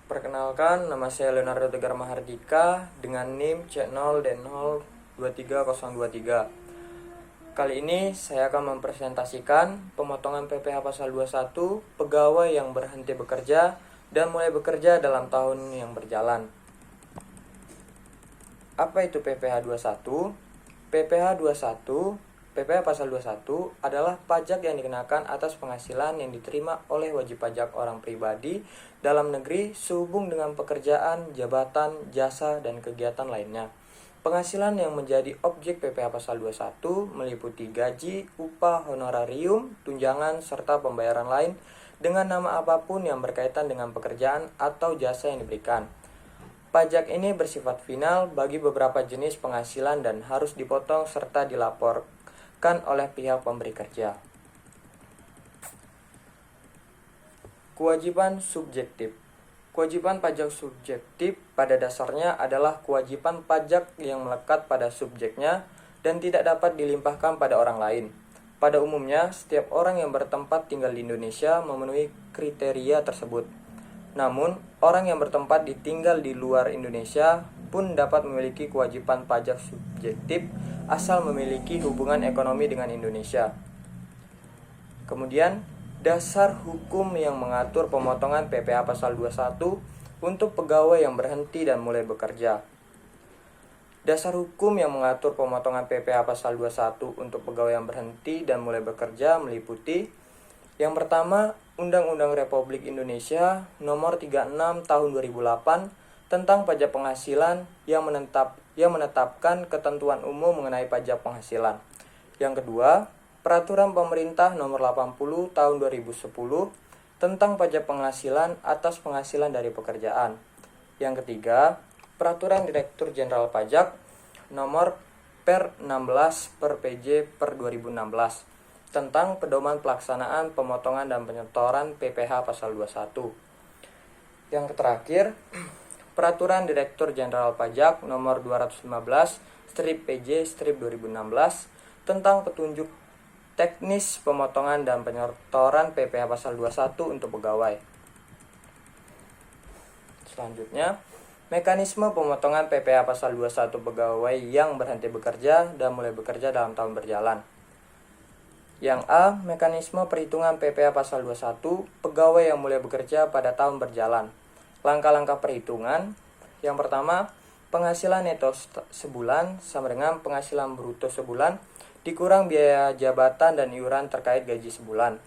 Perkenalkan, nama saya Leonardo Tegar Mahardika dengan NIM C0D023.023. Kali ini saya akan mempresentasikan pemotongan PPh pasal 21 pegawai yang berhenti bekerja dan mulai bekerja dalam tahun yang berjalan. Apa itu PPh 21? PPh pasal 21 adalah pajak yang dikenakan atas penghasilan yang diterima oleh wajib pajak orang pribadi dalam negeri sehubung dengan pekerjaan, jabatan, jasa, dan kegiatan lainnya. Penghasilan yang menjadi objek PPh pasal 21 meliputi gaji, upah, honorarium, tunjangan, serta pembayaran lain dengan nama apapun yang berkaitan dengan pekerjaan atau jasa yang diberikan. Pajak ini bersifat final bagi beberapa jenis penghasilan dan harus dipotong serta dilaporkan oleh pihak pemberi kerja. Kewajiban subjektif. Kewajiban pajak subjektif pada dasarnya adalah kewajiban pajak yang melekat pada subjeknya dan tidak dapat dilimpahkan pada orang lain. Pada umumnya, setiap orang yang bertempat tinggal di Indonesia memenuhi kriteria tersebut. Namun, orang yang bertempat tinggal di luar Indonesia pun dapat memiliki kewajiban pajak subjektif asal memiliki hubungan ekonomi dengan Indonesia. Kemudian, dasar hukum yang mengatur pemotongan PPh pasal 21 untuk pegawai yang berhenti dan mulai bekerja. Dasar hukum yang mengatur pemotongan PPh pasal 21 untuk pegawai yang berhenti dan mulai bekerja meliputi: yang pertama, Undang-Undang Republik Indonesia Nomor 36 Tahun 2008 tentang pajak penghasilan yang menetapkan ketentuan umum mengenai pajak penghasilan. Yang kedua, Peraturan Pemerintah Nomor 80 Tahun 2010 tentang pajak penghasilan atas penghasilan dari pekerjaan. Yang ketiga, Peraturan Direktur Jenderal Pajak Nomor Per 16 Per PJ Per 2016 tentang pedoman pelaksanaan pemotongan dan penyetoran PPh pasal 21. Yang terakhir, Peraturan Direktur Jenderal Pajak Nomor 215 PJ 2016 tentang petunjuk teknis pemotongan dan penyetoran PPh pasal 21 untuk pegawai. Selanjutnya, mekanisme pemotongan PPh pasal 21 pegawai yang berhenti bekerja dan mulai bekerja dalam tahun berjalan. Yang A, mekanisme perhitungan PPh pasal 21 pegawai yang mulai bekerja pada tahun berjalan. Langkah-langkah perhitungan. Yang pertama, penghasilan neto sebulan sama dengan penghasilan bruto sebulan dikurang biaya jabatan dan iuran terkait gaji sebulan.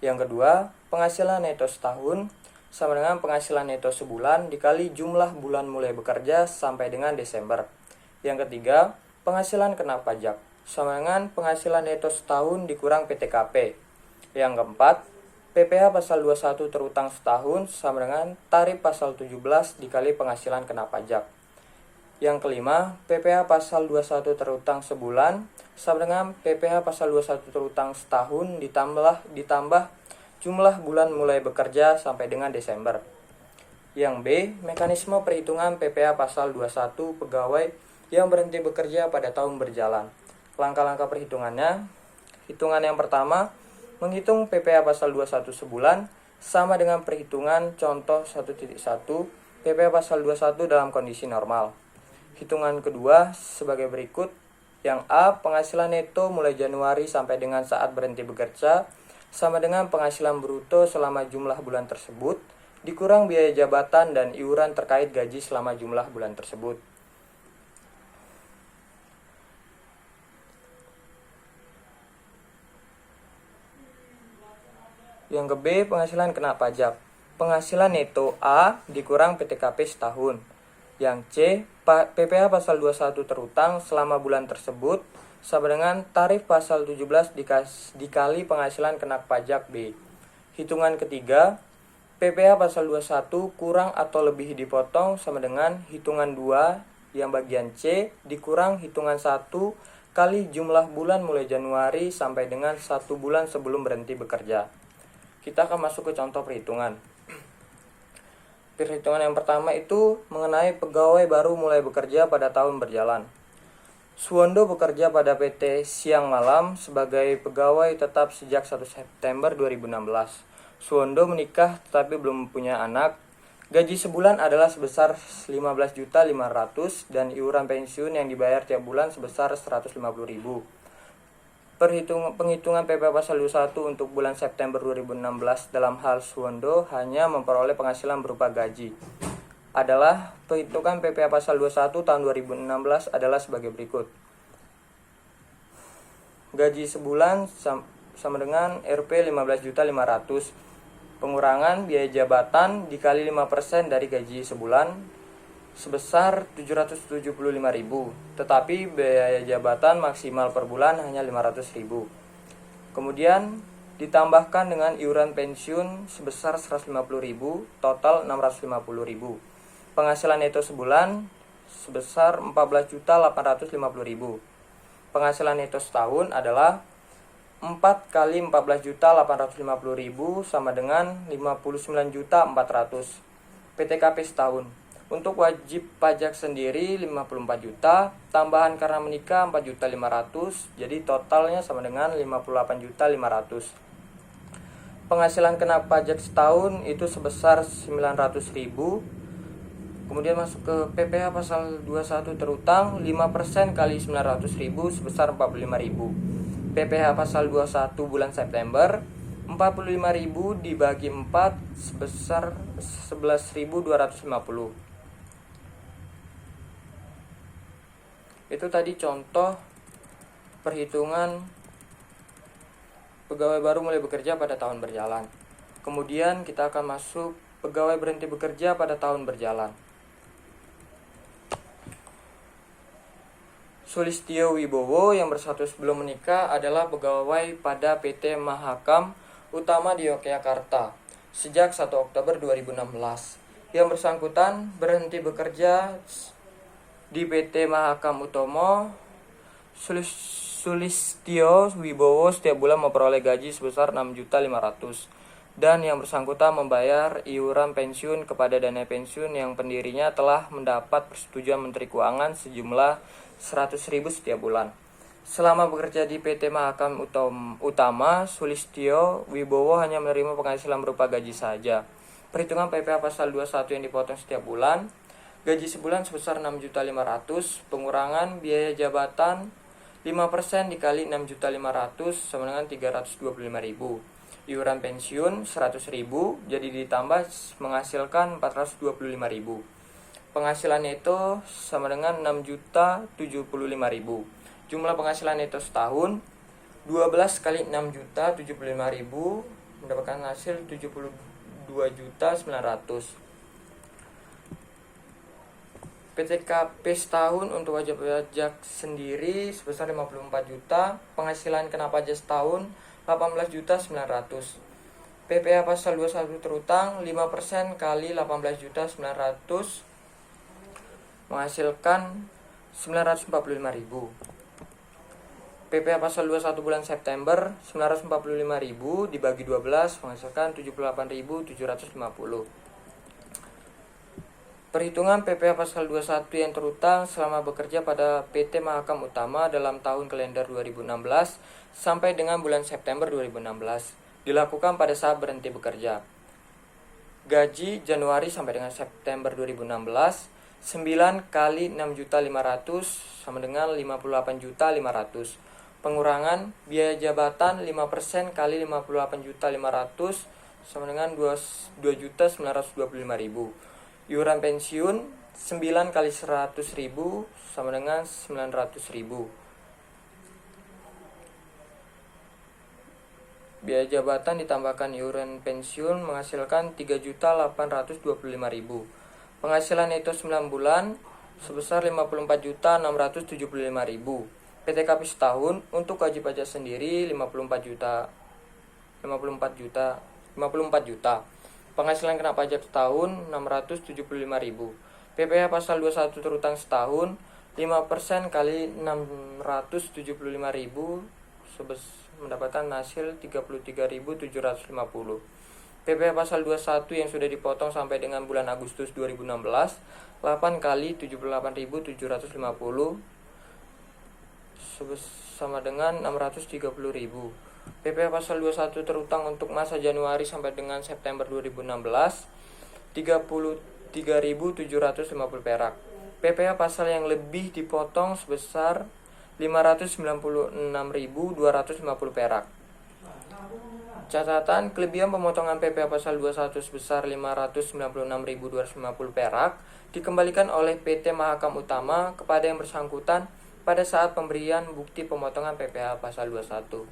Yang kedua, penghasilan neto setahun sama dengan penghasilan neto sebulan dikali jumlah bulan mulai bekerja sampai dengan Desember. Yang ketiga, penghasilan kena pajak sama dengan penghasilan neto setahun dikurang PTKP. Yang keempat, PPh pasal 21 terutang setahun sama dengan tarif pasal 17 dikali penghasilan kena pajak. Yang kelima, PPh pasal 21 terutang sebulan sama dengan PPh pasal 21 terutang setahun ditambah jumlah bulan mulai bekerja sampai dengan Desember. Yang B, mekanisme perhitungan PPh pasal 21 pegawai yang berhenti bekerja pada tahun berjalan. Langkah-langkah perhitungannya. Hitungan yang pertama, menghitung PPh pasal 21 sebulan sama dengan perhitungan contoh 1.1 PPh pasal 21 dalam kondisi normal. Hitungan kedua sebagai berikut. Yang A, penghasilan neto mulai Januari sampai dengan saat berhenti bekerja sama dengan penghasilan bruto selama jumlah bulan tersebut dikurang biaya jabatan dan iuran terkait gaji selama jumlah bulan tersebut. Yang ke B, penghasilan kena pajak. Penghasilan neto A dikurang PTKP setahun. Yang C, PPh pasal 21 terutang selama bulan tersebut sama dengan tarif pasal 17 dikali penghasilan kena pajak B. Hitungan ketiga, PPh pasal 21 kurang atau lebih dipotong sama dengan hitungan 2 yang bagian C dikurang hitungan 1 kali jumlah bulan mulai Januari sampai dengan 1 bulan sebelum berhenti bekerja. Kita akan masuk ke contoh perhitungan. Perhitungan yang pertama itu mengenai pegawai baru mulai bekerja pada tahun berjalan. Suwondo bekerja pada PT Siang Malam sebagai pegawai tetap sejak 1 September 2016. Suwondo menikah tetapi belum punya anak. Gaji sebulan adalah sebesar 15.500.000 dan iuran pensiun yang dibayar tiap bulan sebesar 150.000. Penghitungan PPh pasal 21 untuk bulan September 2016 dalam hal Suwondo hanya memperoleh penghasilan berupa gaji. Adalah perhitungan PPh pasal 21 tahun 2016 adalah sebagai berikut. Gaji sebulan sama dengan Rp 15.500.000. Pengurangan biaya jabatan dikali 5% dari gaji sebulan sebesar 775.000. Tetapi biaya jabatan maksimal per bulan hanya 500.000. Kemudian ditambahkan dengan iuran pensiun sebesar 150.000, total 650.000. Penghasilan neto sebulan sebesar 14.850.000. Penghasilan neto setahun adalah 4 kali 14.850.000 sama dengan 59.400.000 PTKP setahun. Untuk wajib pajak sendiri 54 juta, tambahan karena menikah 4.500.000, jadi totalnya sama dengan 58.500.000. Penghasilan kena pajak setahun itu sebesar 900.000. Kemudian masuk ke PPh pasal 21 terutang 5% kali 900.000 sebesar 45.000. PPh pasal 21 bulan September 45.000 dibagi 4 sebesar 11.250. Itu tadi contoh perhitungan pegawai baru mulai bekerja pada tahun berjalan. Kemudian kita akan masuk pegawai berhenti bekerja pada tahun berjalan. Sulistyo Wibowo yang bersatu sebelum menikah adalah pegawai pada PT Mahakam Utama di Yogyakarta sejak 1 Oktober 2016. Yang bersangkutan berhenti bekerja di PT Mahakam Utama. Sulistyo Wibowo setiap bulan memperoleh gaji sebesar 6.500.000 dan yang bersangkutan membayar iuran pensiun kepada dana pensiun yang pendirinya telah mendapat persetujuan Menteri Keuangan sejumlah 100.000 setiap bulan. Selama bekerja di PT Mahakam Utama, Sulistyo Wibowo hanya menerima penghasilan berupa gaji saja. Perhitungan PPh pasal 21 yang dipotong setiap bulan. Gaji sebulan sebesar 6.500.000, pengurangan biaya jabatan 5% dikali 6.500.000 sama dengan 325.000. Iuran pensiun 100.000, jadi ditambah menghasilkan 425.000. Penghasilan neto sama dengan 6.075.000. Jumlah penghasilan neto setahun 12 kali 6.075.000 mendapatkan hasil 72.900.000. PTKP setahun untuk wajib pajak sendiri sebesar 54 juta. Penghasilan kena pajak setahun 18.900.000. PPh pasal 21 terutang 5% kali 18.900.000 menghasilkan 945.000. PPh pasal 21 bulan September 945.000 dibagi 12 menghasilkan 78.750. Perhitungan PPh pasal 21 yang terutang selama bekerja pada PT Mahakam Utama dalam tahun kalender 2016 sampai dengan bulan September 2016 dilakukan pada saat berhenti bekerja. Gaji Januari sampai dengan September 2016 9 kali 6.500.000 sama dengan 58.500.000. Pengurangan biaya jabatan 5% kali 58.500.000 sama dengan 2.925.000. Iuran pensiun 9 kali 100.000 sama dengan 900.000. Biaya jabatan ditambahkan iuran pensiun menghasilkan 3.825.000. Penghasilan neto 9 bulan sebesar 54.675.000. PTKP setahun untuk wajib pajak sendiri 54 juta. Penghasilan kena pajak setahun 675.000. PPh pasal 21 terutang setahun 5% kali 675.000 mendapatkan hasil 33.750. PPh pasal 21 yang sudah dipotong sampai dengan bulan Agustus 2016 8 kali 78.750 sama dengan 630.000. PPh pasal 21 terutang untuk masa Januari sampai dengan September 2016 33.750 perak. PPh pasal yang lebih dipotong sebesar 596.250 perak. Catatan, kelebihan pemotongan PPh pasal 21 sebesar 596.250 perak dikembalikan oleh PT Mahakam Utama kepada yang bersangkutan pada saat pemberian bukti pemotongan PPh pasal 21.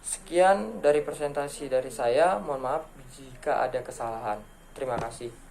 Sekian dari presentasi dari saya, mohon maaf jika ada kesalahan. Terima kasih.